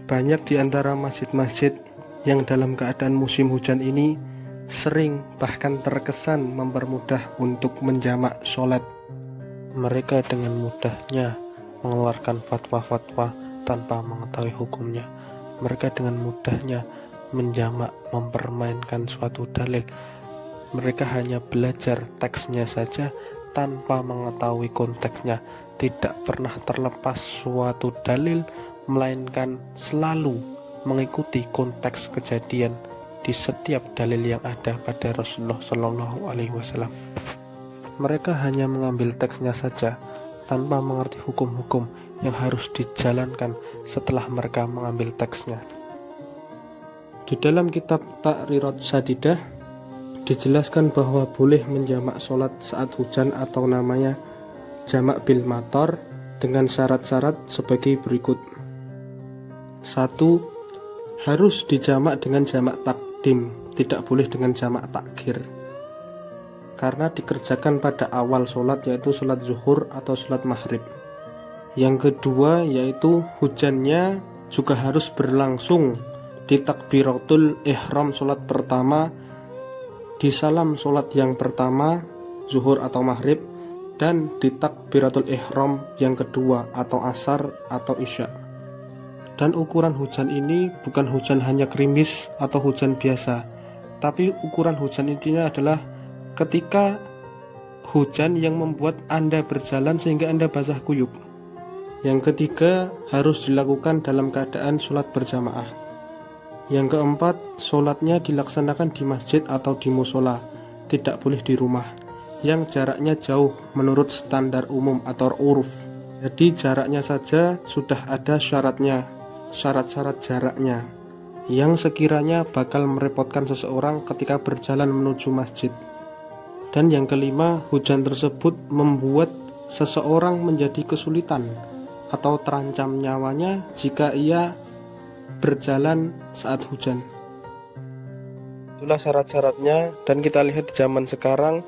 Banyak di antara masjid-masjid yang dalam keadaan musim hujan ini sering bahkan terkesan mempermudah untuk menjamak sholat. Mereka dengan mudahnya mengeluarkan fatwa-fatwa tanpa mengetahui hukumnya. Mereka dengan mudahnya menjamak, mempermainkan suatu dalil. Mereka hanya belajar teksnya saja tanpa mengetahui konteksnya. Tidak pernah terlepas suatu dalil, melainkan selalu mengikuti konteks kejadian di setiap dalil yang ada pada Rasulullah Shallallahu Alaihi Wasallam. Mereka hanya mengambil teksnya saja tanpa mengerti hukum-hukum yang harus dijalankan setelah mereka mengambil teksnya. Di dalam kitab Ta'rirat Sadidah dijelaskan bahwa boleh menjamak sholat saat hujan atau namanya jamak bil matar dengan syarat-syarat sebagai berikut. 1. Harus dijamak dengan jamak takdim, tidak boleh dengan jamak takhir, karena dikerjakan pada awal sholat, yaitu sholat zuhur atau sholat maghrib. Yang kedua yaitu hujannya juga harus berlangsung di takbiratul ihram sholat pertama, di salam sholat yang pertama zuhur atau maghrib, dan di takbiratul ihram yang kedua atau asar atau isya. Dan ukuran hujan ini bukan hujan hanya gerimis atau hujan biasa, tapi ukuran hujan intinya adalah ketika hujan yang membuat Anda berjalan sehingga Anda basah kuyup. Yang ketiga, harus dilakukan dalam keadaan sholat berjamaah. Yang keempat, sholatnya dilaksanakan di masjid atau di musola, tidak boleh di rumah, yang jaraknya jauh menurut standar umum atau uruf. Jadi jaraknya saja sudah ada syarat-syarat jaraknya, yang sekiranya bakal merepotkan seseorang ketika berjalan menuju masjid. Dan yang kelima, hujan tersebut membuat seseorang menjadi kesulitan atau terancam nyawanya jika ia berjalan saat hujan. Itulah syarat-syaratnya, dan kita lihat di zaman sekarang,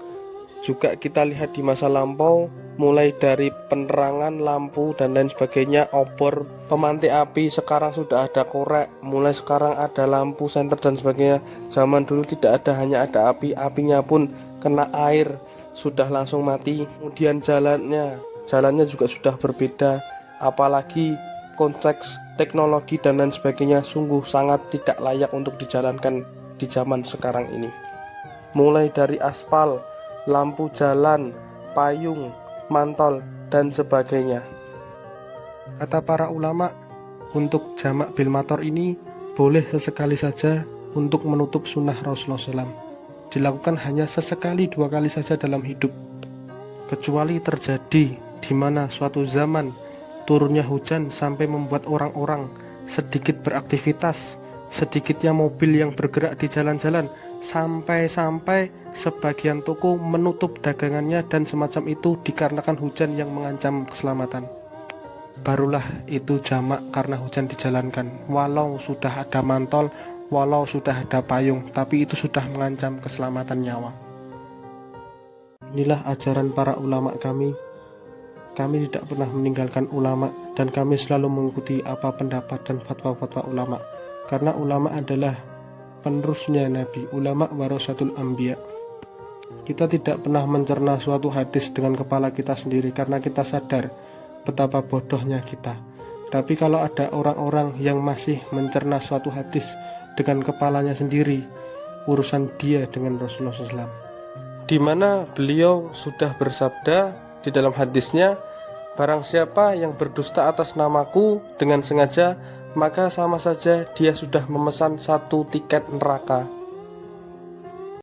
juga kita lihat di masa lampau, mulai dari penerangan lampu dan lain sebagainya, obor, pemantik api, sekarang sudah ada korek, mulai sekarang ada lampu senter dan sebagainya. Zaman dulu tidak ada, hanya ada api, apinya pun kena air sudah langsung mati. Kemudian jalannya juga sudah berbeda, apalagi konteks teknologi dan lain sebagainya sungguh sangat tidak layak untuk dijalankan di zaman sekarang ini. Mulai dari aspal, lampu jalan, payung, mantol, dan sebagainya. Kata para ulama, untuk jamak bil matar ini boleh sesekali saja untuk menutup sunnah Rasulullah SAW. Dilakukan hanya sesekali 2 kali saja dalam hidup. Kecuali terjadi di mana suatu zaman turunnya hujan sampai membuat orang-orang sedikit beraktivitas, sedikitnya mobil yang bergerak di jalan-jalan, sampai sebagian toko menutup dagangannya dan semacam itu dikarenakan hujan yang mengancam keselamatan. Barulah itu jamak karena hujan dijalankan, walau sudah ada mantol, walau sudah ada payung, tapi itu sudah mengancam keselamatan nyawa. Inilah ajaran para ulama kami. Kami tidak pernah meninggalkan ulama, dan kami selalu mengikuti apa pendapat dan fatwa-fatwa ulama, karena ulama adalah penerusnya Nabi, ulama warasatul anbiya. Kita tidak pernah mencerna suatu hadis dengan kepala kita sendiri karena kita sadar betapa bodohnya kita. Tapi kalau ada orang-orang yang masih mencerna suatu hadis dengan kepalanya sendiri, urusan dia dengan Rasulullah SAW. Di mana beliau sudah bersabda di dalam hadisnya, barang siapa yang berdusta atas namaku dengan sengaja, maka sama saja dia sudah memesan 1 tiket neraka.